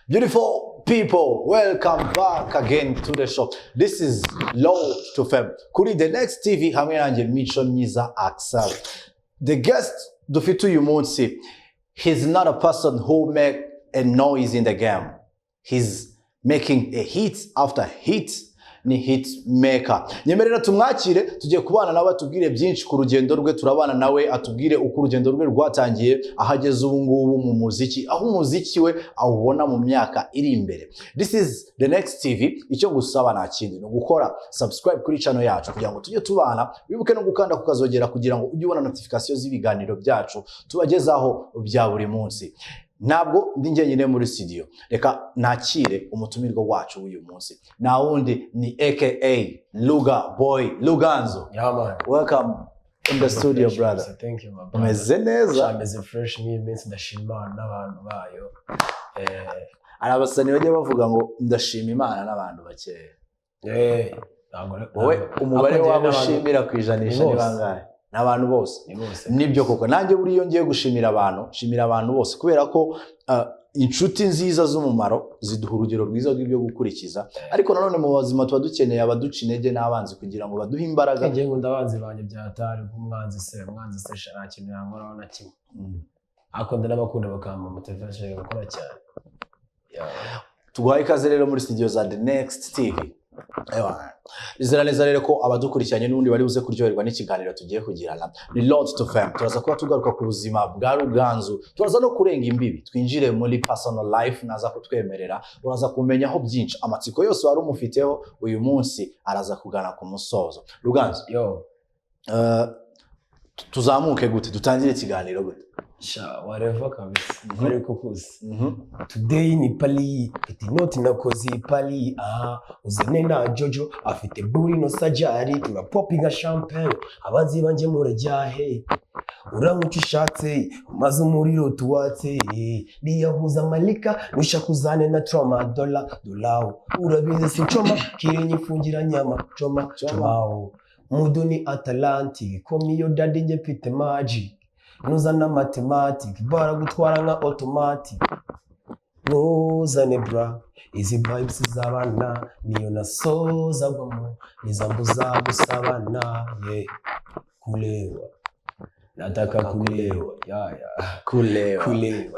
Beautiful people, welcome back again to the show. This is Low to Fame. Kuri The Next TV hamwe nanjye Mico Myiza Axel. The guest dufite uyu munsi, he's not a person who make a noise in the game. He's making a hit after hit. Ni hit maker. Nyemerera tumwakire tugiye kubana nawe atubwire byinshi ku rugendo rwe, turabana nawe atubwire uko urugendo rwe rwatangiye ahageze ubu ngubu mu muziki, aho umuziki we awubona mu myaka iri imbere. This is The Next TV. Icyo gusaba nta kindi no gukora subscribe kuri channel yacu kugira ngo tujye tubana, wibuke no gukanda kukazogera kugira ngo ujye ubona notification z'ibiganiro byacu tubagezaho bya buri munsi. Ntabwo ndi njyenyine muri studio, reka nakire umutumirwa wacu w'uyu munsi. Na wundi ni aka Luga Boy Luganzo. Yeah man. Welcome in the studio, fresh, brother. So thank you, my brother. Umeze neza? Ameze fresh iminsi ndashima n'abantu bayo. Arabasani bajye bavuga ngo ndashima Imana n'abantu bakeya. Wowe umubare wabo ushimira kwijanisha ni bangahe? N'abantu bose. Nibyo koko nanjye buriyo ngiye gushimira abantu bose kubera ko inshuti nziza z'umumaro ziduha urugero rwiza rw'ibyo gukurikiza, ariko nanone mu buzima tuba dukeneye abaduca intege n'abanzi kugira ngo baduhe imbaraga. Ngiye ngo ndabanzi banje byatari umwanzi se shara kintu yankoraho na kimwe. Akunda n'abakunda bakamba motivation gukora cyane. Tuguhaye ikaze rero muri studio za The Next TV. Izera neza rero ko abadukurikiranye n'undi bari buze kuryoherwa n'ikiganiro tugiye kugirana. Ni Load to Fame. Turaza kuba tugaruka ku buzima bwa Ruganzu, turaza no kurenga imbibi, twinjire muri personal life naza kutwemerera, uraza kumenyaho byinshi. Amatsiko yose wari umufiteho uyu munsi araza kugana ku musozo. Ruganzu, tuzamuke gute, dutangire ikiganiro gute? Sha whatever kabisa ariko kuzi today ni pali iti not nakoze pali uzane na Jojo afite buri no sajari tuna popping champagne abanzi banje murajyahe uramuca ushatse maze umuriro tuwatse niyahuza malika nushakuzane na trauma dollar urabizi sinchoma kirenye ifungira nyama choma muduni Atlantic komiyo dadi nje pite maji nuzana mathematic baragutwara nka automatic nuzane bra izi vibes z'abana niyo nasoza gwamo nizambuza gusabana kulewa nataka kulewa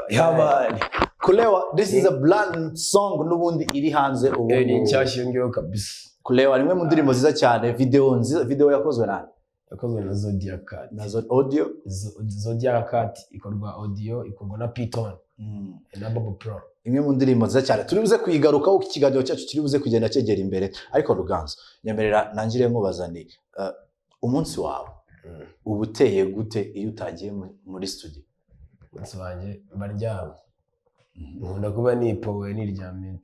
yabani kulewa. This is a bland song n'ubundi iri hanze ubu ni cyashyo ngiyo kabisa. Kulewa nimwe mu ndirimbo nziza cyane, video yakozwe nani? Yakozwe na Zodiac Cat. Na audio? Zodiac Cat ikorwa audio, ikorwa na Python na Bobo Pro. Imwe mu ndirimbo nziza cyane turi buze kuyigarukaho ku kiganiro cyacu kiri buze kugenda cyegera imbere. Ariko Ruganzu, nyemerera nangire nkubazani umunsi wawe ubuteye gute iyo utagiye muri studio? Umunsi wanje baryama nkunda kuba nipowe niryamiye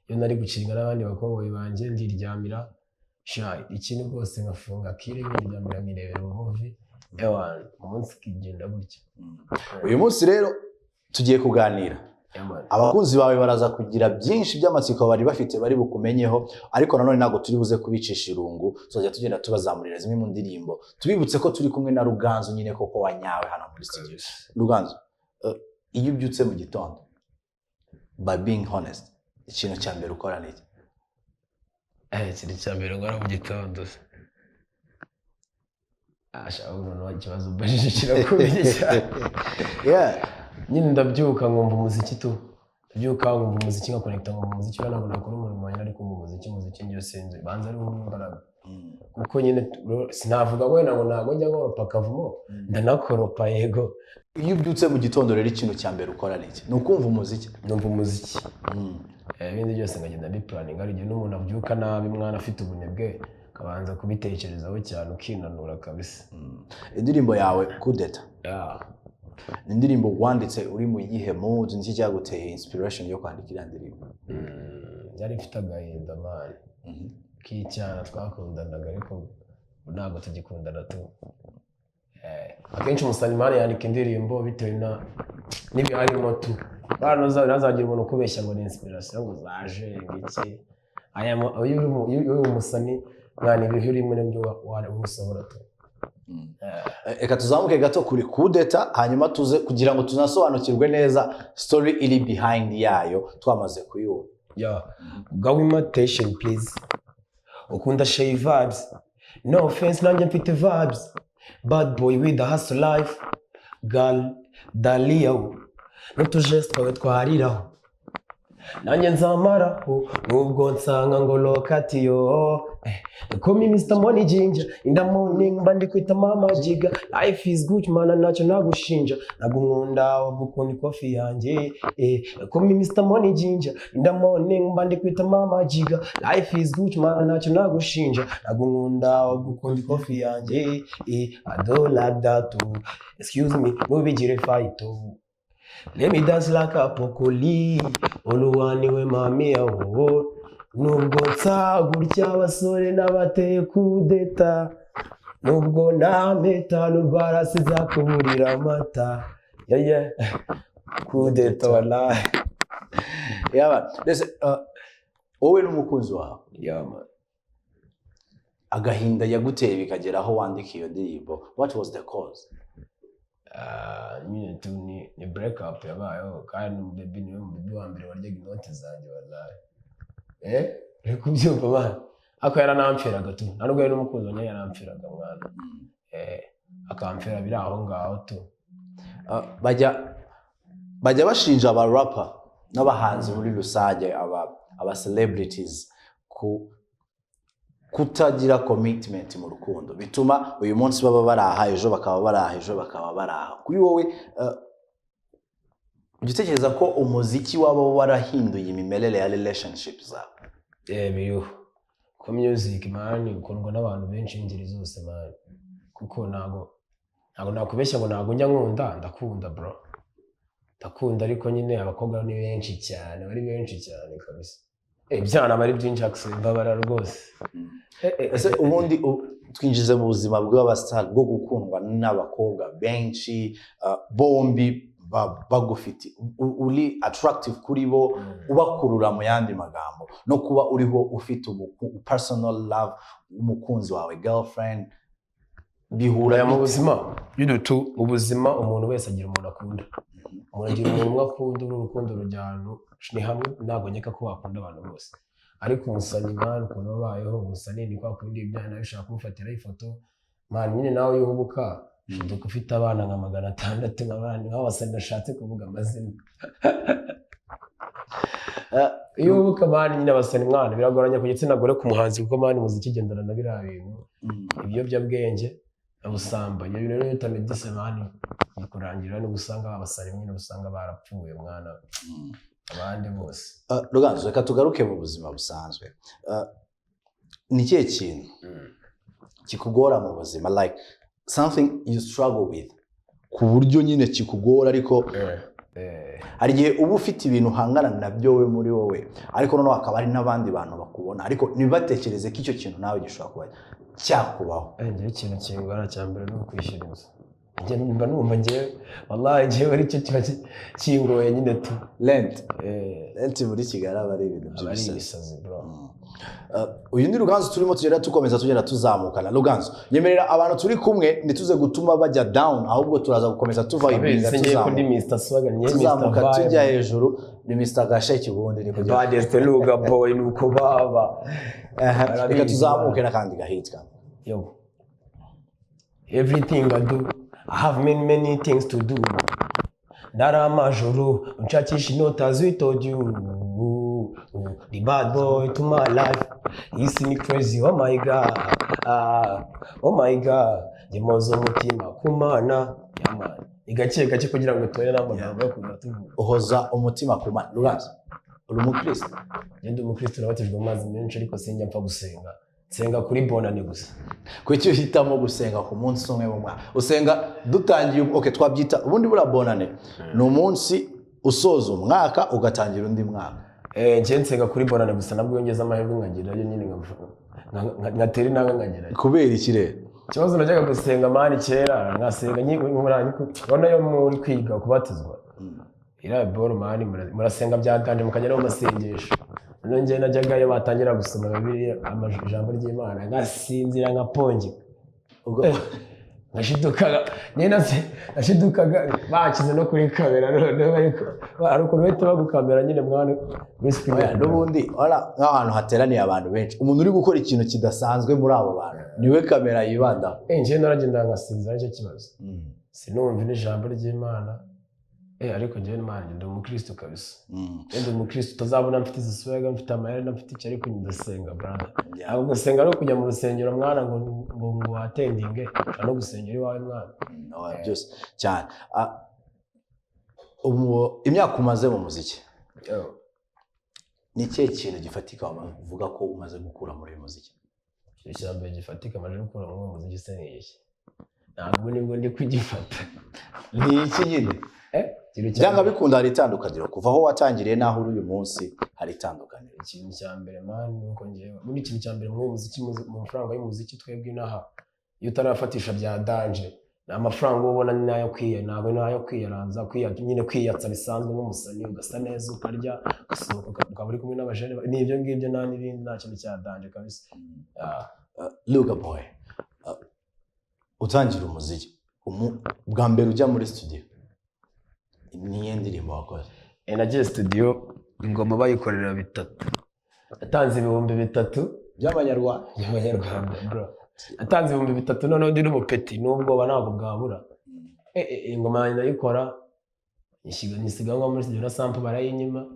iyo nari gucinga n'abandi bakoboyi banje ndiryamira ikintu rwose ngafunga kire niryamira nirebera movie umunsi kigenda gutya. Uyu munsi rero tugiye kuganira, abakunzi bawe baraza kugira byinshi by'amatsiko bari bafite bari bukumenyeho, ariko nanone ntago turi buze kubicisha irungu, tuzajya tugenda tubazamurira zimwe mu ndirimbo tubibutse ko turi kumwe na Ruganzu nyine koko wanyawe hano muri studio. Ruganzu, iyo ubyutse mu gitondo, by being honest, ikintu cya mbere ukora ni iki? Ikintu cya mbere ngora mu gitondo uno ikibazo ubajije kirakomeye cyane. Nyine ndabyuka ngumva umuziki ngumva umuziki ngakonekta ngumva umuziki ntabwo nakora umurimo wanjye ariko ngumva umuziki ngiyo sinzi banza ari imbaraga kuko nyine sinavuga wenda ngo ntabwo njya nkoropa kavumo ndanakoropa yego. Iyo ubyutse mu gitondo rero ikintu cya mbere ukora ni iki? Ni ukumva umuziki? Numva umuziki. Ibindi byose ngagenda biplaninga, ari n'umuntu abyuka nabi mwana afite ubunebwe kabanza kubitekerezaho cyane ukinanura kabisa. Indirimbo yawe Kudeta, ni indirimbo wanditse uri mu yihe mood? Niki cyaguteye inspiration yo kwandikira indirimbo? Yari ifite agahinda mani k'icyana twakundanaga ariko ntabwo tugikundana tu. Akenshi umusanimani yandika indirimbo bitewe n'ibiharimo tu. Barazagira umuntu kubeshya ngo ni inspiration ngo zaje ngiki. Uyu umusani mwana ibihe urimo n'ibyo wasohora tu. Eka tuzamuke gato kuri kudeta hanyuma tuze kugira ngo tunasobanukirwe neza story iri behind yayo twamaze kuyumva. Go imitation please. Ukunda shay vibes. No offense nanjye mfite vibes. Bad boy with the hustle life. Girl Dalia. N'utujest twawe twariraho. Nanjye nzamaraho nubwo nsanga ngo lokatiyo. Call me Mr. Money Ginger. In the morning bandi kwita mama jiga. Life is good man ntacyo nagushinja. Nagunkunda gukunda coffee yanjye. Call me Mr. Money Ginger. In the morning bandi kwita mama jiga. Life is good man ntacyo nagushinja. Nagunkunda gukunda coffee yanjye. I don't like that too. Excuse me, nubigire fight too. Let me dance like a pokoli. Oluwani we mami awo. Nubwo nsagurya abasore n'abateye kudeta. Nubwo nameta n'urwara sizakuburira amata. Kudeta wallahi. Man. Listen, wowe n'umukunzi wawe. Man. Agahinda yaguteye bikagera aho wandika iyo ndirimbo. What was the cause? Nyine tu ni break up yabayeho kandi baby niwe baby wa mbere waryaga inoti zanjye wallahi. Uri kubyumva man. Ako yaranamfiraga tu. Nubwo yari n'umukunzi wanjye yaranamfiraga mwana. Akamfira biri aho ngaho tu. Bajya bashinja aba rapper n'abahanzi muri rusange aba celebrities kutagira commitment mu rukundo bituma uyu munsi baba baraha ejo bakaba baraha ejo bakaba baraha. Kuri wowe ugitekereza ko umuziki waba warahinduye imimerere ya relationships zawe? Biriho ko music man ukundwa n'abantu benshi ingeri zose man, kuko ntago nakubeshya ngo ntago njya nkunda, ndakunda bro, ndakunda ariko nyine abakobwa ni benshi cyane, bari benshi cyane kabisa. Byana bari byinshi aksimba rwose. Ese ubundi twinjize mu buzima bw'abastar bwo gukundwa n'abakobwa benshi, bombi bagufiti uri attractive kuri bo, ubakurura mu yandi magambo, no kuba uriho ufite personal love umukunzi wawe, girlfriend, bihura mu buzima ubuzima umuntu wese agira umuntu akunda. Umuntu agira umuntu akunda, urukundo rujyana ni hamwe, ntabwo nyeka ko wakunda abantu bose. Ariko umusani man ukuntu babayeho, umusani ni kwa kundi ibyana bishaka kumufatira ifoto man, nyine nawe yubuka nduko ufite abana nka 600 nk'abana nk'abasani nashatse kuvuga amazina. Yubuka man nyine abasani mwana biragoranye ku gitsina gore ku muhanzi, kuko man muziki gendana na biriya bintu ibiyobyabwenge abusambanya ibintu rero bitamedise man bikurangira no gusanga abasani nyine usanga barapfuye mwana abandi bose. Ruganzu, reka tugaruke mu buzima busanzwe. Ni kihe kintu kikugora mu buzima, like something you struggle with, ku buryo nyine kikugora ariko hari igihe uba ufite ibintu uhangana nabyo we muri wowe, ariko noneho hakaba hari n'abandi bantu bakubona ariko ntibatekereze ko icyo kintu nawe gishobora kuba cyakubaho? Njye ikintu kingora cya mbere no kwishyura inzu. Njye mba numva njye wallahi njye ari cyo kiba kingoye nyine tu rent muri Kigali aba ari ibintu by'ibisazi bro. Uyu ni Ruganzu turimo tugenda tuzamukana. Ruganzu, nyemerera abantu turi kumwe ntituze gutuma bajya down, ahubwo turaza gukomeza tuva ibinga tuzamuka tujya hejuru. Ni Mr. Gasheki ubundi ni kujya baddest luga boy nuko baba. Reka tuzamuke nakandi gahitwa. Yo, everything I do, I have many things to do. Ndara amajoro unshakisha inota as we told you, the bad boy to my life. You see me crazy, oh my god, oh my god. Ngemozo umutima kumana yamana igake kugira ngo tore n'amagambo yo kutuvuga. Uhoza umutima kumana. Ruganzu, uri umukristo? Ndi umukristo, nabatijwe mu mazi menshi ariko sinjya mpfa gusenga. Senga kuri bonane gusa. Kuki uhitamo gusenga ku munsi umwe mu mwaka? Usenga dutangiye twabyita ubundi bura bonane. Ni umunsi usoza umwaka ugatangira undi mwaka. Nje nsenga kuri bonane gusa, nabwo yongeza amahirwe nkagerayo nyine ngatera intanga nkagerayo. Kubera ikirere ikibazo najyaga gusenga mani kera, ngasenga ubona yo muri kwiga kubatizwa ira boro mani murasenga byatanje mukagera mu masengesho. None najyagayo batangira gusoma Bibiliya, amajambo ry'Imana, ngasinzira nka pongi. nashidukaga bakize no kuri kamera none ariko ari ukuntu bahita bagukamera nyine mwana muri screen n'ubundi nk'ahantu hateraniye abantu benshi umuntu uri gukora ikintu kidasanzwe muri abo bantu niwe kamera yibanda njye naragenda ngasinza nicyo kibazo sinumva n'ijambo ry'Imana ariko njyewe n'Imana ndi umukristo kabisa ndi umukristo utazabona mfite iziswega mfite amayeri mfite icyo ariko ndasenga brother ahubwo gusenga no kujya mu rusengero mwana ngo atendinge no gusengera iwawe mwana byose cyane imyaka umaze mu muziki ni ikihe kintu gifatika uvuga ko umaze gukura muri uyu muziki? Icyambere gifatika amaze gukura muri uyu muziki se ni iki? Ntabwo nibwo ndi kugifata. Ni iki nyine? Byanga bikunda hari itandukaniro kuva aho watangiriye naho uri uyu munsi hari itandukaniro. Ikintu cyambere man nuko ngiye muri ikintu cyambere mu muziki mu mafaranga y'umuziki twebwe naha iyo utarafatisha bya danger amafaranga ubona ni nayo kwiye ntabwo nayo kwiyaranza nyine kwiyatsa bisanzwe nk'umusani ugasa neza ukarya ugasohoka ukaba uri kumwe n'abajene n'ibyo ngibyo nta n'ibindi nta kintu cya danger kabisa. Luga boy utangira umuziki bwa mbere ujya muri studio niye ndirimbo wakoze? Nagiye studio ingoma bayikorera 3 atanze 3,000 by'amanyarwanda bro atanze 3,000 none ndi n'umupeti nubwo ntabwo bwabura ingoma ndayikora nisiganwa muri studio na sample barayinyima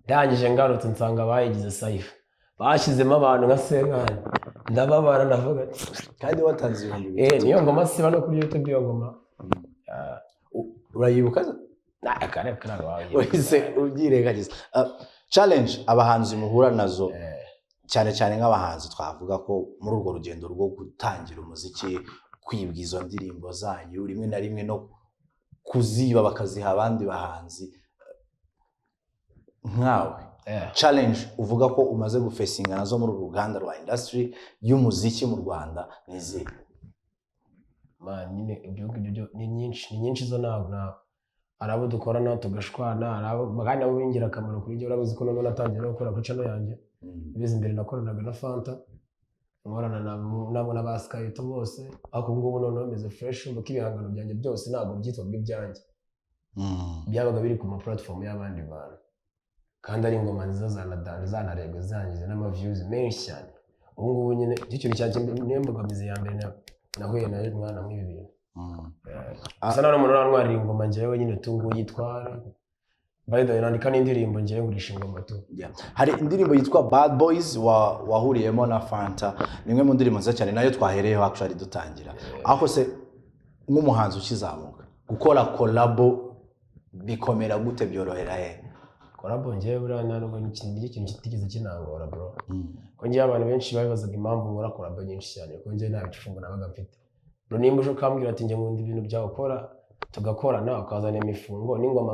ndangije ngarutse nsanga bayigize safe bashyizemo abantu nka senkani ndababara ndavuga kandi watanze 3,000 niyo ngoma siba no kuri YouTube iyo ngoma urayibuka? kare wese ubyirengagiza challenge abahanzi muhura nazo cyane cyane nk'abahanzi twavuga ko muri urwo rugendo rwo gutangira umuziki kwibwa izo ndirimbo zanyu rimwe na rimwe no kuziba bakaziha abandi bahanzi nkawe challenge uvuga ko umaze gufesinga nazo muri uruganda rwa industry y'umuziki mu Rwanda nizi nyine ibyo ni nyinshi zo ntabwo arabo dukorana tugashwana arabo kandi abo bingira akamaro kuri byo urabuzi ko none natangiye no gukora kuri channel yanjye bize imbere nakoranaga na Fanta nkorana nabo na Baskayito bose ariko ngubu none bameze fresh uko ibihangano byanjye byose ntabwo byitwa bw'ibyanjye byabaga biri ku ma platform y'abandi bantu kandi ari ingoma nziza zanarego zangize n'ama views menshi cyane ubu ngubu nyine ikintu cyanjye nembogamize ya mbere nahuye na mwana nk'ibi bintu asa none umuntu urantwarira ingoma njyewe nyine tungu yitwara by the way nandika n'indirimbo njyewe ngurisha ingoma tu hari indirimbo yitwa Bad Boys wahuriyemo na Fanta nimwe mu ndirimbo nziza cyane nayo twahereyeho actually dutangira aho se nk'umuhanzi ukizamuka gukora collabo bikomera gute byorohera collabo njyewe burana nubwo ikintu kitigeze kinangora bro ko njye abantu benshi babibazaga impamvu nkora collabo nyinshi cyane ko njye nta bifungo nabaga mfite nimba uje ukambwira ati njye nkunda ibintu byawe ukora tugakorana ukazana imifungo n'ingoma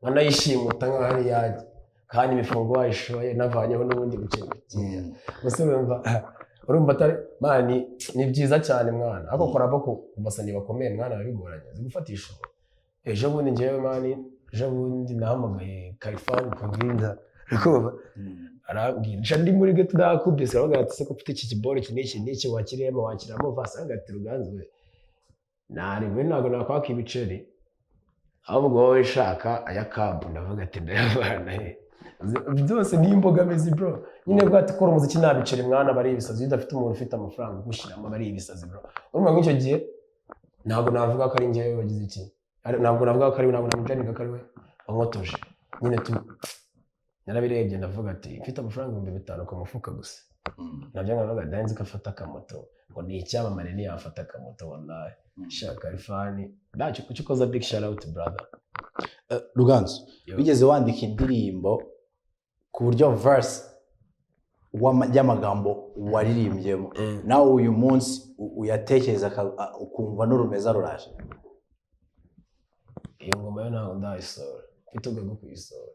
nkanayishimuta nk'ahari yajya kandi imifungo wayishoye navanyeho n'ubundi bukene gusa urumva atari mani ni byiza cyane mwana ariko korabo ku basani bakomeye mwana babigoranye zigufatisha ejo bundi njyewe mani ejo bundi nahamagaye Kalifani Kobinda ariko arabwira ndi muri geto ndakubise aravuga ati se ko ufite iki kiboro iki wakiremo wakiramo vasanga ati ruganzwe nariwe ntabwo nakwaka ibiceri ahubwo wowe shaka aya kabu ndavuga ati ndayavana byose ni imbogamizi bro nyine bwo ati kora umuziki nta biceri mwana bari ibisazi udafite umuntu ufite amafaranga ugushyiramo bari ibisazi bro urumva nk'icyo gihe ntabwo navuga ko ari njyewe wagize iki ntabwo navuga ko ari ntabwo namujanika ko ari we wankotoje nyine tu narabirebye ndavuga ati mfite amafaranga 5,000 ku mufuka gusa nabyo ngavuga danze kafata akamoto ngo ni icyamamare ni yafata akamoto wallahi shaka Kalifani ndaje kucikoza big shout out brother. Ruganzu bigeze wandika indirimbo ku buryo verse y'amagambo waririmbyemo nawe uyu munsi uyatekereza ukumva n'urumeza ruraje? Iyo ngoma yo ntago ndayisora mfite bwo kuyisora.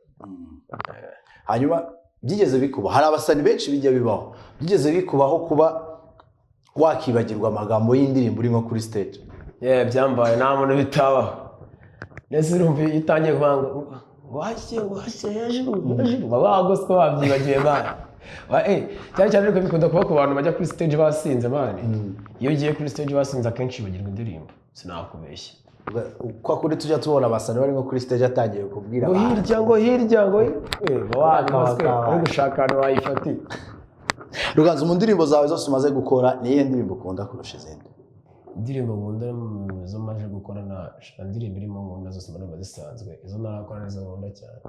Hanyuma byigeze bikuba hari abasani benshi bijya bibaho byigeze bikubaho kuba wakibagirwa amagambo y'indirimbo uri nko kuri stage? Byambaye nta muntu bitabaho nese urumva itangiye kuvanga ngo hashye hejuru babagoswe babyibagiye bana cyane cyane ariko bikunda kuba ku bantu bajya kuri stage basinze mani. Iyo ugiye kuri stage basinze akenshi bagirwa indirimbo. Sinakubeshya. Kwa kuri tujya tubona abasani bari nko kuri stage atangiye kubwira ngo hirya ari gushaka ahantu wayifatiye. Ruganzu, mu ndirimbo zawe zose umaze gukora niye ndirimbo ukunda kurusha izindi? Indirimbo nkunda zo maje gukora na indirimbo irimo nkunda zose mbona zisanzwe, izo narakora nizo nkunda cyane.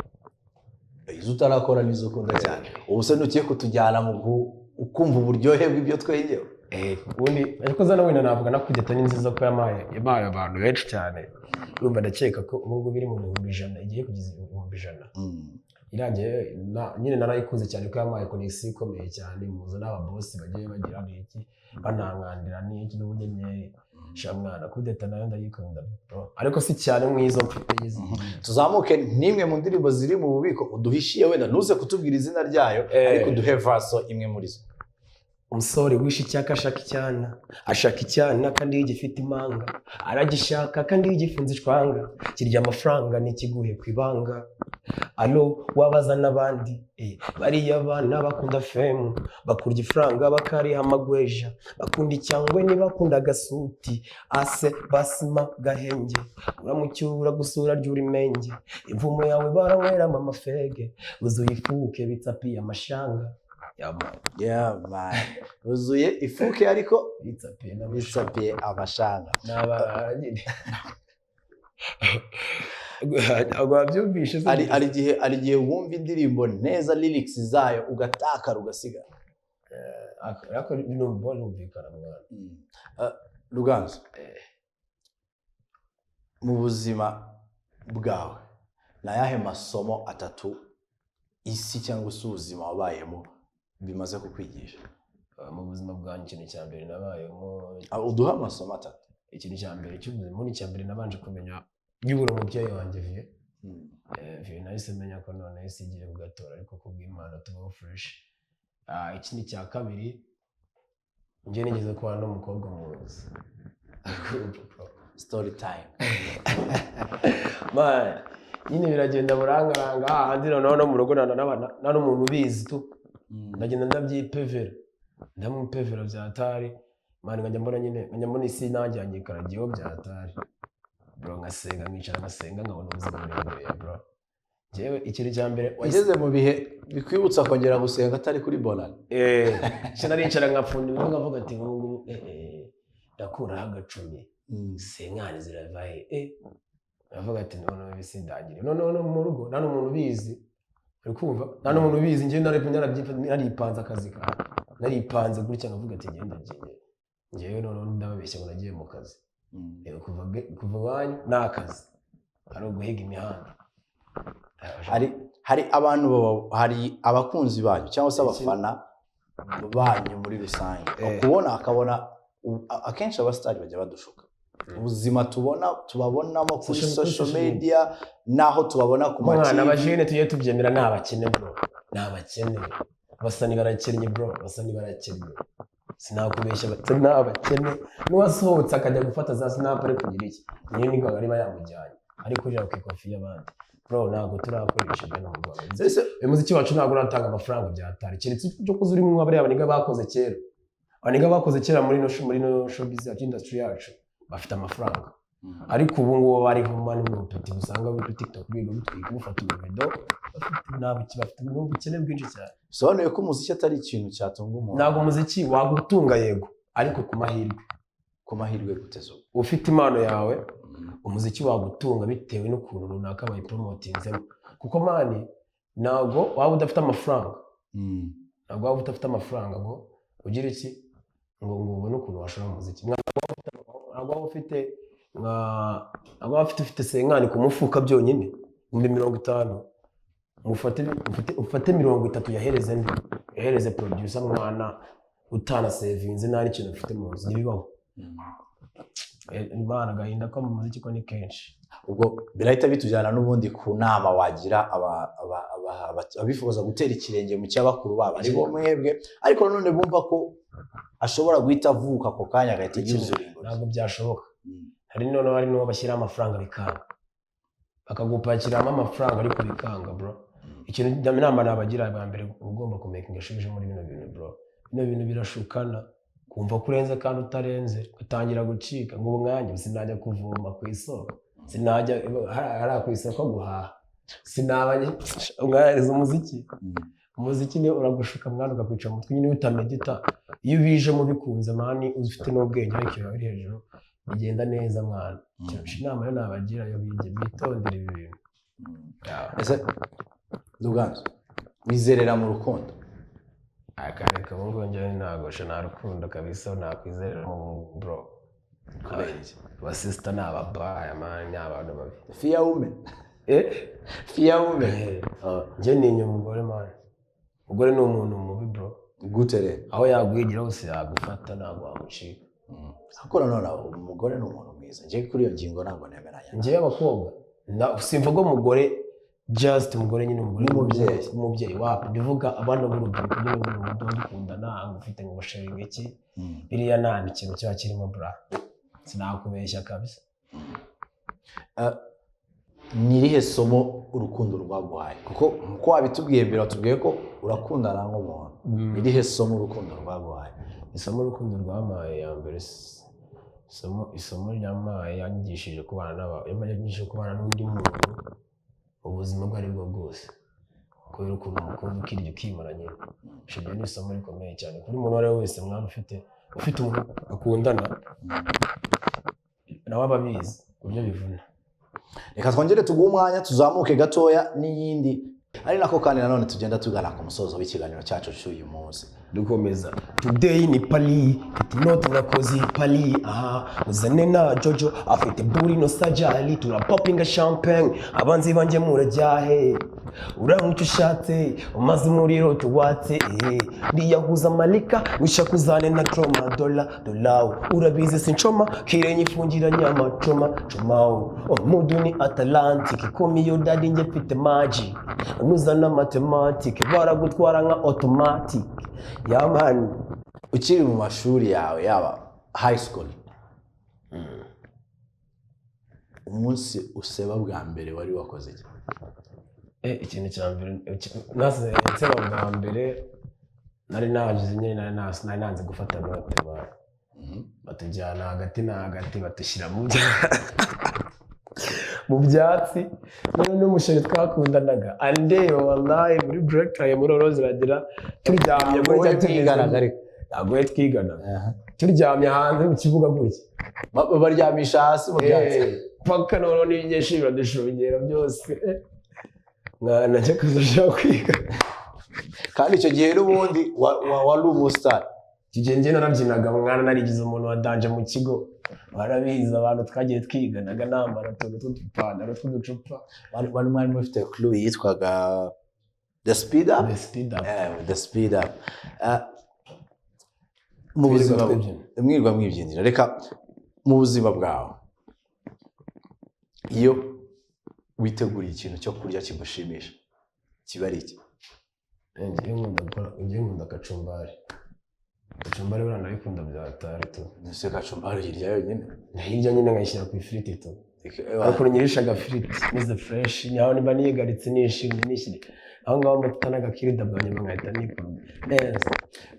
Izo utarakora nizo ukunda cyane. Ubu se nukiye kutujyana mu ukumva uburyohe bw'ibyo twegewe? Ubundi ariko zana wenda navuga nakugeta ni nziza ko yamaye abantu benshi cyane. Urumva ndakeka ko ubu ngubu biri mu 100 igiye kugeza 100. Irangiye nyine narayikunze cyane ko yamaye connection ikomeye cyane, muzo n'aba boss bagiye bagira n'iki banangandira n'iki n'ubunyenyeri shamwana kudeta nayo ndayikunda bro, ariko si cyane mwizo mfite yizi. Tuzamuke nimwe mu ndirimbo ziri mu bubiko uduhishiye, wenda ntuze kutubwira izina ryayo ariko duhe verse imwe muri zo. Umusore wishe icyaka ashaka icyana kandi gifite imanga, aragishaka kandi gifunze icwanga, kirya amafaranga n'ikiguhe kwibanga. Alo wabaza n'abandi bariya bana bakunda fame, bakurya ifaranga bakariha amagweja, bakunda icyangwe ntibakunda gasuti, ase basima gahenge, uramucyura gusura ry'urimenge, imvumo yawe barawera amafege, uzuye ifuke bitsapiye amashanga. Yeah man. Uzuye ifuke ariko bitsapiye amashanga. Ababyumvishe ari gihe wumva indirimbo neza lyrics zayo ugatakara ugasiga. Ariko bino mbonumvikana mwana. Ruganzu, mu buzima bwawe nayahe masomo 3 isi cyangwa ubuzima wabayemo bimaze kukwigisha? Mu buzima bwanjye ikintu cya mbere nabayemo, uduha amasomo 3. Ikintu cya mbere cy'ubuzima ni cya mbere nabanje kumenya y'uburo umubyeyi wanjye vie nahise menya ko none isi igiye kugatora ariko kubw'Imana tubaho fresh. Ikindi cya kabiri njye nigeze kubana n'umukobwa muzi. Story time. Man, nyine biragenda burangaranga handi no mu rugo nana n'umuntu ubizi tu. Ndagenda ndabyipevera. Ndamupevera byatari. Man ngajya mbona isi nanjye yanyikaragiyeho byatari. Bro ngasenga nkicara ngasenga nkabona ubuzima bw'ibyo bro. Jewe ikintu cya mbere wageze mu bihe bikwibutsa kongera gusenga atari kuri bonani. Sinaricara nkapfundira ngavuga ati ngo ndakura agacumi. Senkani ziravaye. Navuga ati none bisindagire. None mu rugo nta n'umuntu ubizi. Uri kumva? Nta n'umuntu ubizi nje naripanze akazi ka. Naripanze gutya ngavuga ati ngenda ngiye none ndababeshya ngo nagiye mu kazi. Kuva wanyu n'akazi ari uguhiga imihanda. Hari abantu hari abakunzi banyu cyangwa se abafana banyu muri rusange, kubona akabona akenshi abastari bajya badushuka ubuzima tubabonamo kuri social media naho tubabona ku ma TV. Abajene tuye tubyemera n'abakene bro, n'abakene basani barakennye bro, basani barakennye. Sinakubeshya batari n'abakene n'uwasohotse akajya gufata za snap ari kugira iki niyo ni ngari bayamujyanye ariko uje kwikofi y'abandi bro. Ntabwo turakoresha ibintu mu Rwanda. Ese umuziki wacu ntabwo uratanga amafaranga byatari keretse cyo kuzuri mu abari abaniga bakoze kera. Abaniga bakoze kera muri no showbiz industry yacu bafite amafaranga. Ariko ubu ngo bari humana n'ubupeti usanga kuri TikTok bigo bitwika gufata video bafite n'ubukene bwinshi cyane. Sobanuye ko umuziki atari ikintu cyatunga umuntu. Ntabwo umuziki wagutunga yego ariko ku mahirwe gutezo ufite impano yawe umuziki wagutunga bitewe n'ukuntu runaka bayipromotinzemo. Kuko mani ntabwo waba udafite amafaranga. Ntabwo waba udafite amafaranga ngo ugire iki ngo ubone ukuntu washora umuziki. Ntabwo ufite senkani ku mufuka byonyine 50 ufate 30 yahereze producer mwana utana savinze nari ikintu ufite mu nzu nibibaho. Imana gahinda ko mu muziki ko ni kenshi. Ubwo birahita bitujyana n'ubundi ku nama wagira abifuza gutera ikirenge mu cyabakuru babo ari bo mwebwe, ariko none bumva ko ashobora guhita avuka ako kanya agahita yuzura ingo. Ntabwo byashoboka. Hari n'uwo bashyira amafaranga bikanga bakagupakiramo amafaranga ariko bikanga bro. ikintu inama nabagira bwa mbere ugomba kumakinga shuje muri bino bintu bro. Bino bintu birashukana kumva kurenze kandi utarenze utangira gucika ngo umwanya sinajya kuvuma ku isoko sinajya ara ku isoko guhaha sinabanye umwariza umuziki ni uragushuka mwana ugakwica mutwe nyine utamedita iyo bije mu bikunze mani ufite n'ubwenge ariko biri hejuru bigenda neza mwana inama yo nabagira yo bitondera ibi bintu ese Ruganzu wizerera mu rukundo akane kabungo njye nagosha na rukundo kabisa nakwizerera mu bro ba sister n'ababaya man n'abantu babi fear women njye ni umugore man umugore ni umuntu mubi bro gutere aho yagwigira hose yagufata ntabwo wamucika akora none umugore ni umuntu mwiza njye kuri iyo ngingo ntabwo nemeranya njye abakobwa simvuga umugore just umugore nyine umubyeyi wapi bivuga abana b'urubyiruko nyine b'urubuto dukundana ufite ngo basharinga iki biriya nta ikintu cyo kirimo bra sinakubeshya kabisa nirihe somo urukundo rwaguhaye kuko nkuko wabitubwiye mbere watubwiye ko urakundana nk'umuntu nirihe somo urukundo rwaguhaye isomo urukundo rwamaye ya mbere isomo ryamaye yanyigishije kubana n'undi muntu ubuzima bwo ari bwo bwose kubera ukuntu umukobwa ukirya ukimara nyine shibyo ni isomo rikomeye cyane kuri umuntu wari wese mwana ufite umuntu akundana nawe ababizi uburyo bivuna. Reka twongere tuguhe umwanya tuzamuke gatoya n'iyindi ari nako kandi nanone tugenda tugana ku musozo w'ikiganiro cyacu cy'uyu munsi dukomeza. Today ni pali not nakozi pali uzane na Jojo afite buri no sajali tuna popping a champagne abanzi banje murajyahe uramuca ushatse umaze umuriro tuwatse ndiyahuza malika wishakuzane na troma dola urabize sinchoma kirenye ifungira nyama chomao muduni Atlantic komiyo dadi nje mfite magic nuzana mathematic baragutwara nka automatic ya man. Ukiri mu mashuri yawe yaba high school umunsi useba bwa mbere wari wakoze iki? Ikintu cya mbere nase nseba bwa mbere nari nagize nyine nari nanze gufata note batujyana hagati na hagati batushyira mu byatsi none n'umushere twakundanaga andeo wallahi muri break time muri Rose ragira turyamye muri twiganaga ariko yagoye twigana turyamye hanze mu kibuga gutya baryamisha hasi mu byatsi paka none n'ibigeshira dushongera byose mwana cyo kuzashaka kwiga kandi icyo gihe n'ubundi wari umustar kigenge narabyinaga mwana narigize umuntu wadanje mu kigo barabizi abantu twagiye twiganaga nambara tuntu tw'udupantaro tw'uducupa bari mwari mufite clue yitwaga the speed up mu buzima mwirwa mwibyinira reka mu buzima bwawe iyo witeguriye ikintu cyo kurya kigushimisha kiba ari iki? Ngiye nkunda kacumbari bwana ndabikunda byatari tu nise kacumbari hirya yonyine hirya nyine nkayishyira ku ifiriti tu ariko nyirisha agafiriti nize fresh nyaho niba niyegaritse nishimye nishyire aho ngaho mbatana n'agakirida bwa nyuma nkahita nikora neza.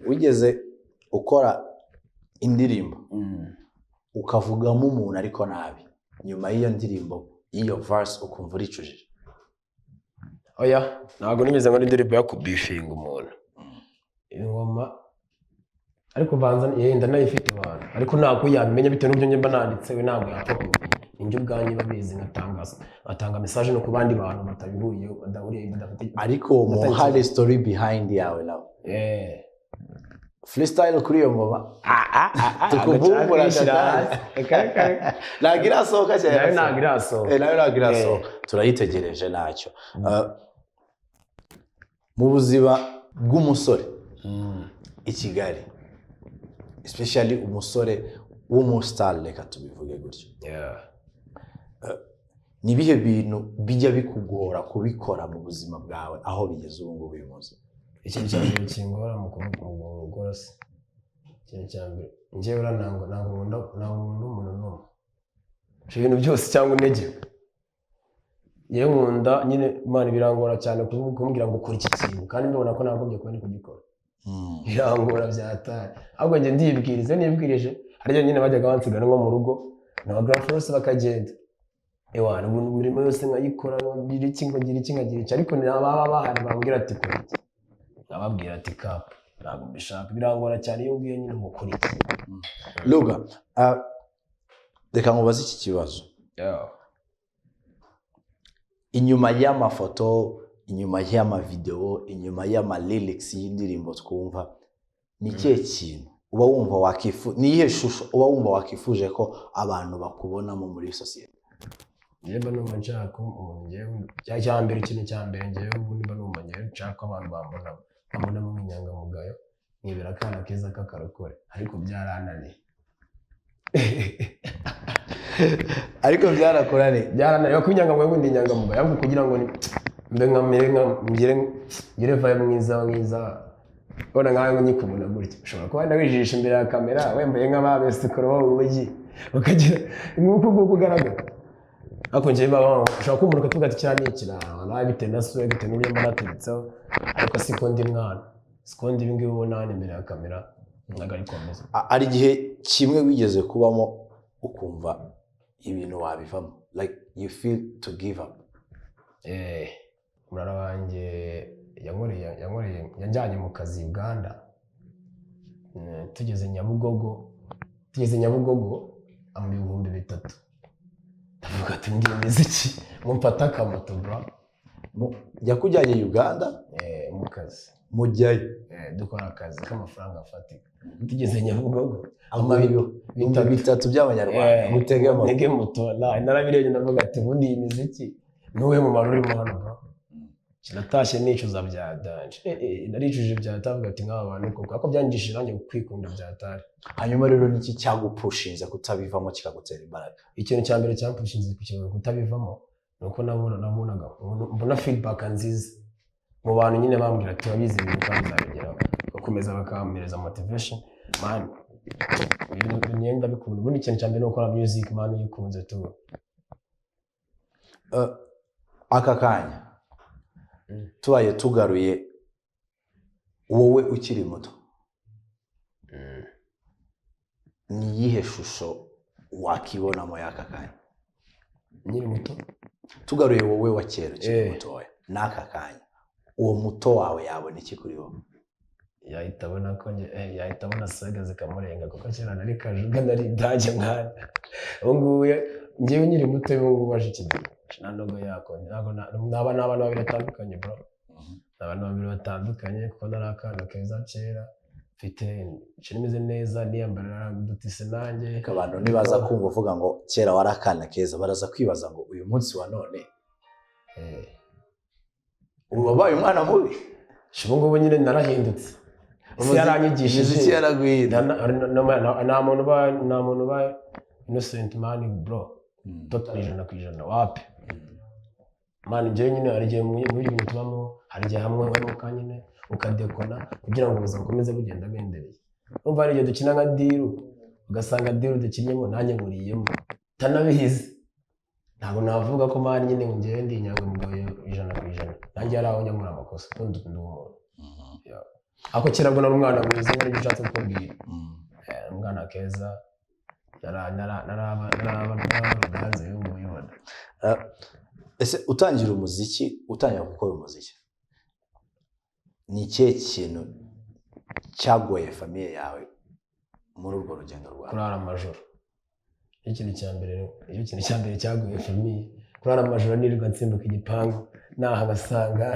Wigeze ukora indirimbo ukavugamo umuntu ariko nabi nyuma y'iyo ndirimbo iyo verse ukumva uricujije? Oya ntabwo nigeze ngo indirimbo yakubifinga umuntu ingoma ariko banza yenda nayifite abantu ariko ntabwo yamenya bitewe n'ibyo njye nanditse we ntabwo yapfa injye ubwanjye babizi ngatanga message no ku bandi bantu batabihuriye badahuriye badafite ariko mo hari story behind yawe nawe freestyle kuri iyo ngoma tukuvumbura nagira soka cyane nagira soka turayitegereje nacyo mu buzima bw'umusore i Kigali especially umusore w'umustar reka tubivuge gutyo ni bihe bintu bijya bikugora kubikora mu buzima bwawe aho bigeze ubu ngubu uyu munsi? Ikintu cya mbere kingora mu gukora se ikintu cya mbere njyewe ntabwo nkunda umuntu n'umwe ibintu byose cyangwa intege yewe nkunda nyine Imana birangora cyane kumbwira ngo ukora iki kintu kandi mbona ko nagombye kuba ndi kugikora birangora byatari ahubwo njye ndibwirize nibwirije harya nyine bajyaga bansigana nko mu rugo na grand force bakagenda ewana umurimo yose nkayikora ngira iki ariko nababa bahari bambwira ati kora iki nababwira ati kapu ntabwo mbishaka birangora cyane iyo ngiye nyine mukora iki Luga reka nkubaze iki kibazo inyuma y'amafoto inyuma y'amavideo inyuma y'amalyrics y'indirimbo twumva ni kihe kintu uba wumva niyihe shusho uba wumva wakifuje ko abantu bakubonamo muri society Niba numva nshaka umuntu ngewe cyambere ikintu cyambere ngewe niba numva ngewe nshaka abantu bambona mu nyangamugayo nibera kana keza kakarokore ariko byarananiye ariko byarananiye ko inyangamugayo ndi inyangamugayo ahubwo kugira ngo mbe ngire vibe mwiza ubona nkaho nyikubona gutya ushobora kuba ndawijisha imbere ya kamera wembaye nk'ababesikoro bo mu mujyi ukagira nk'uko kugaragara ako nje baba ushaka umuntu ukatuga ati cyane ikirara nawe bitewe na swag bitewe n'ibyo mbona turitseho ariko sikondi mwana sikondi ibingi ubona imbere ya kamera nagari komeza ari gihe kimwe wigeze kubamo ukumva ibintu wabivamo like you feel to give up murara wanjye yanjyanye mu kazi Uganda tugeze Nyabugogo mu 2003 ndavuga ati ngiye muziki mumfata akamoto bro yakujyanye Uganda mu kazi mujyayo dukora akazi k'amafaranga afatika tugeze Nyabugogo bitatu by'abanyarwanda mutege moto narabirebye ndavuga ati ubundi iyi muziki nuwe mu maruri mu hano bro natashye nicuza bya danje naricuje bya tavuga ati nk'aba bantu koko ako byangishije nanjye kwikunda bya tare hanyuma rero niki cyagupushinze kutabivamo kikagutera imbaraga ikintu cya mbere cyampushinze kutabivamo nuko nabonaga mbona feedback nziza mu bantu nyine bambwira ati wabizi ibintu kandi uzabigeraho bakomeza bakampereza motivation man imyenda bikunda ubundi ikintu cya mbere no gukora music man yikunze tu aka kanya tubaye tugaruye wowe ukiri muto ni yihe shusho wakibonamo y'aka kanya nyiri muto tugaruye wowe wa kera ukiri mutoya n'aka kanya uwo muto wawe yabona iki kuri wowe yahitabona ko yahitabona saga zikamurenga kuko kera nari kajuga nari dage mwana ubungubu ngewe nyiri muto ubungubu baje ikigihe nanogo yako n'abana babiri batandukanye bro n'abana babiri batandukanye kuko narakana keza kera mfite imeze neza niyambara dutise nanjye abantu nibaza kumva uvuga ngo kera warakana keza baraza kwibaza ngo uyu munsi wa none ubabaye umwana mubi shibungubu nyine narahindutse yaranyigishije yaragwira nta muntu ba innocent man bro totally 100% wapi man nje nyine arigiye muri ibintu tubamo harigiye hamwe barimo kanyine ukadekona kugira ngo ubuzima bukomeze bugenda bendereye umva arigiye dukina nka diru ugasanga diru dukinyemo nanjye nkuriyemo tanabihize ntabwo navuga ko man nyine ngewe ndi inyangamugayo 100% nanjye yaraho nyamura amakosa kundi umuntu ako kera bwo n'umwana mwiza muri gishatse kubwira umwana keza narabanze y'umuyobora ese utangira gukora umuziki ni ikihe kintu cyagoye famiye yawe muri urwo rugendo rwawe kurara amajoro ikintu cya mbere cyagoye famiye kurara amajoro nirirwa nsimbuka igipangu naha basanga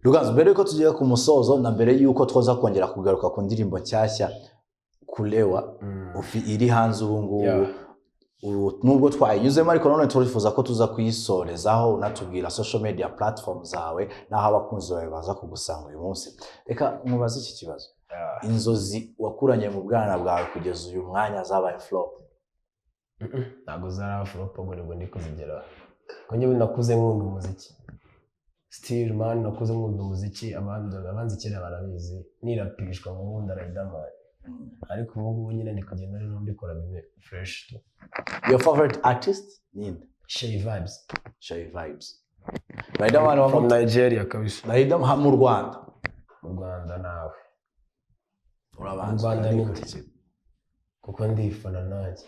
Ruganzu mbere yuko tugiye ku musozo na mbere yuko twoza kongera kugaruka ku ndirimbo nshyashya kulewa iri hanze ubu ngubu nubwo twayinyuzemo ariko none turifuza ko tuza kuyisorezaho unatubwira social media platform zawe naho abakunzi bawe baza kugusanga uyu munsi reka mubaze iki kibazo inzozi wakuranye mu bwana bwawe kugeza uyu mwanya zabaye flop ntago zara flop ngo nibwo ndi kuzigera ko njye nakuze nkunda umuziki still man nakuze nkunda umuziki abanzi kera barabizi nirapishwa mu nkunda Riderman ariko ubu ngubu nyine ndi kugenda rero mbikora bimwe fresh tu. Your favorite artist ninde? Shay Vibes Shay Vibes. Riderman from Nigeria kabisa. Riderman mu Rwanda. Mu Rwanda nawe urabanza mu Rwanda ni kuko ndifana nanjye.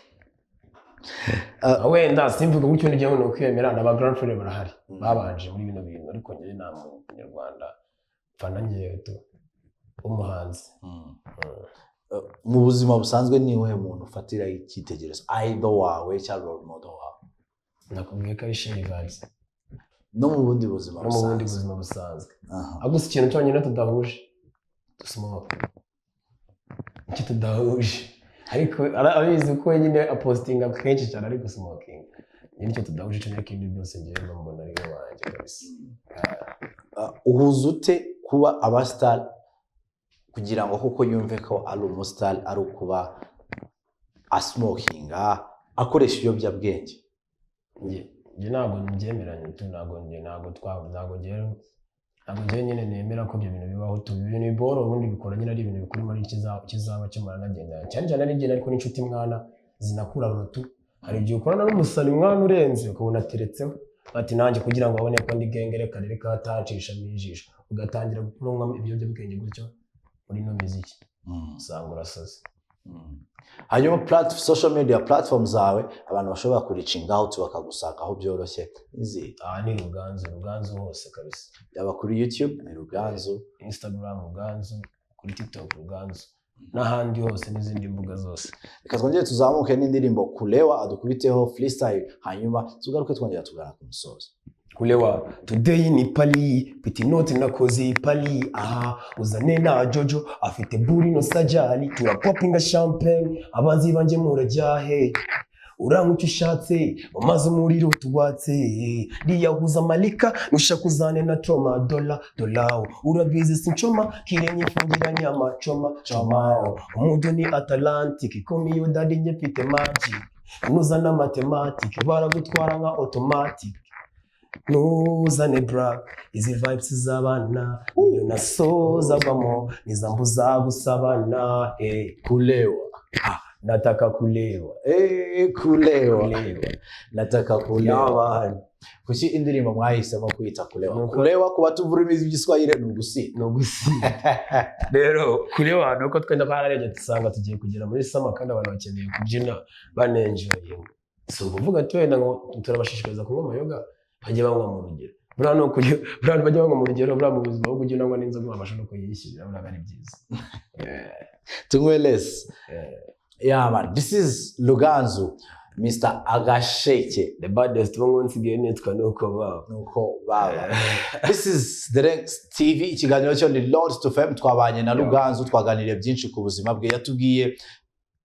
Wenda simvuga gutyo nijye no kwemera n'aba grand frère barahari babanje muri bino bintu ariko njye nta munyarwanda fana ngiye tu umuhanzi. Mu buzima busanzwe ni uhe muntu ufatira icyitegererezo idol wawe cyangwa role model wawe? Nakubwiye ko ari Shay Vibes. No mu bundi buzima busanzwe. Agusa ikintu cyonyine tudahuje smoke. Iki tudahuje ariko abizi ko nyine apostinga kenshi cyane ari gusmoking. Nicyo tudahuje cyane kindi byose ngiye mbona ari wanjye kabisa. Uhuza ute kuba abastar kugira ngo kuko yumve ko ari umustar ari ukuba asmokinga akoresha ibiyobyabwenge? Njye ntabwo mbyemeranya tu ntabwo nyine nemera ko ibyo bintu bibaho tu ibintu biboro ubundi bikora nyine ari ibintu bikuri muri kizaba cyamara nagenda cyane cyane ari ngenda ariko n'inshuti mwana zinakura tu hari igihe ukorana n'umusani mwana urenze ukabona ateretseho ati nanjye kugira ngo abone ko ndi gengere karere katancisha mijisho ugatangira gukurumwa ibiyobyabwenge gutyo muri no muziki usanga urasaze. Hanyuma social media platforms zawe abantu bashobora kuricinga out bakagusaka aho byoroshye izi? Ni Ruganzu hose kabisa. Yaba kuri YouTube ni Ruganzu, Instagram Ruganzu, kuri TikTok Ruganzu n'ahandi hose n'izindi mbuga zose. Reka twongere tuzamuke n'indirimbo Kulewa adukubiteho freestyle hanyuma tugaruke twongera tugana ku musozo. Kulewa today ni pali petit note nakoze pali aha uzane na Jojo afite buri no sajali tura popping champagne abanzi banje murajyahe urangucyo ushatse umaze umuriro tuwatse riyahuza malika nushakuzane na troma dolao urabizi sinchoma kirenye fungiranye amachoma umudo ni Atlantic komiyo dadi nje pite magic nuzana mathematics baragutwara nka automatic nuzane brag izi vibes z'abana niyo nasoza bamo nizambuza gusabana Kulewa nataka kulewa kulewa nataka kulewa. Kuki indirimbo mwahisemo kwita Kulewa? Kulewa kuba tuvura imizi by'Igiswahili ni ugusi rero kulewa nuko twenda barareje tusanga tugiye kugera muri sama kandi abantu bakeneye kubyina banenjoye so uvuga twenda ngo turabashishikariza kunywa amayoga bajye banywa mu rugero buriya no kujya buriya bajye banywa mu rugero buriya mu buzima bwo kujya unanywa n'inzoga babasha no kuyishyirira buriya ari byiza tunywe less. Yeah man, this is Ruganzu, Mr. Agasheke, the baddest one once again nitwa nuko baba. This is The Next TV, ikiganiro cyo ni Lord to Fame, twabanye na Ruganzu twaganiriye byinshi ku buzima bwe, yatubwiye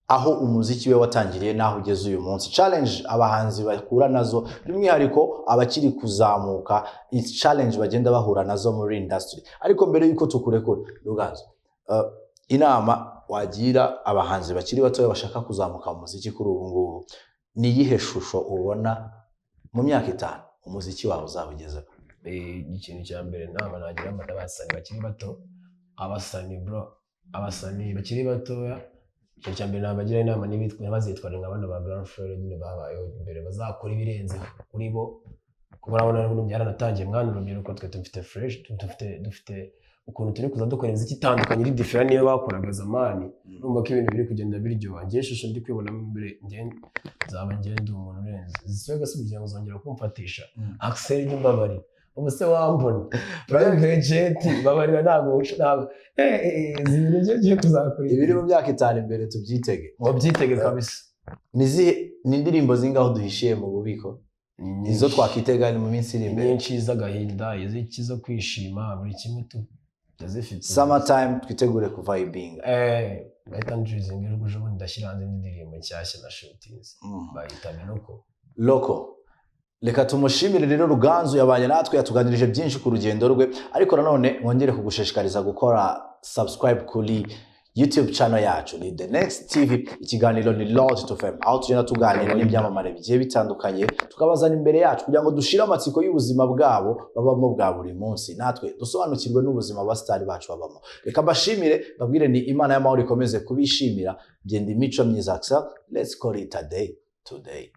aho umuziki we watangiriye naho ugeze uyu munsi, challenge abahanzi bakura nazo by'umwihariko abakiri kuzamuka, challenge bagenda bahura nazo muri industry. Ariko mbere yuko tukurekura Ruganzu, inama wagira abahanzi bakiri bato bashaka kuzamuka mu muziki kuri ubu ngubu ni yihe shusho ubona mu myaka 5 umuziki wawe uzabugezeho? Ikintu cya mbere nama nagira abasani bakiri bato, abasani bakiri batoya, ikintu cya mbere nabagira inama n'ibitwa bazitwara nk'abana ba grand frère nyine babayeho imbere bazakora ibirenze kuri bo. Kurabona n'ubu byaranatangiye mwana urubyiruko twe dufite fresh dufite ukuntu turi kuza dukora imiziki itandukanye iri different niyo bakoraga zamani. Urumva ko ibintu biri kugenda biryoha. Ngiye shusho ndi kwibona imbere nzaba ngende umuntu urenze ziswega subiye ngozongera kumfatisha Axel Nyumbabari ubuse wambona Private babarira ntago zibintu ngiye tuzakora ibiri mu myaka 5 imbere tubyitege. Wabyitege kabisa. Nizihe n'indirimbo zingaho duhishiye mu bubiko izo twakitega ni mu minsi iri imbere? Nyinshi z'agahinda, iziki zo kwishima, buri kimwe tu yazifite. Summertime twitegure ku vibing. Bahita ndrizing ejo bundi ndashyira hanze indirimbo nshyashya na shootings bahita Loco. Reka tumushimire rero Ruganzu yabanye natwe yatuganirije byinshi ku rugendo rwe, ariko nanone mwongere kugushishikariza gukora subscribe kuri YouTube channel yacu ni The Next TV, ikiganiro ni Lord to Fame, aho tugenda tuganira n'ibyamamare bigiye bitandukanye tukabazana imbere yacu kugira ngo dushire amatsiko y'ubuzima bwabo babamo bwa buri munsi, natwe dusobanukirwe n'ubuzima abasitari bacu babamo. Reka mbashimire babwire ni Imana y'amahoro ikomeze kubishimira. Ndi Mico Myiza Axel. Let's call it a day today.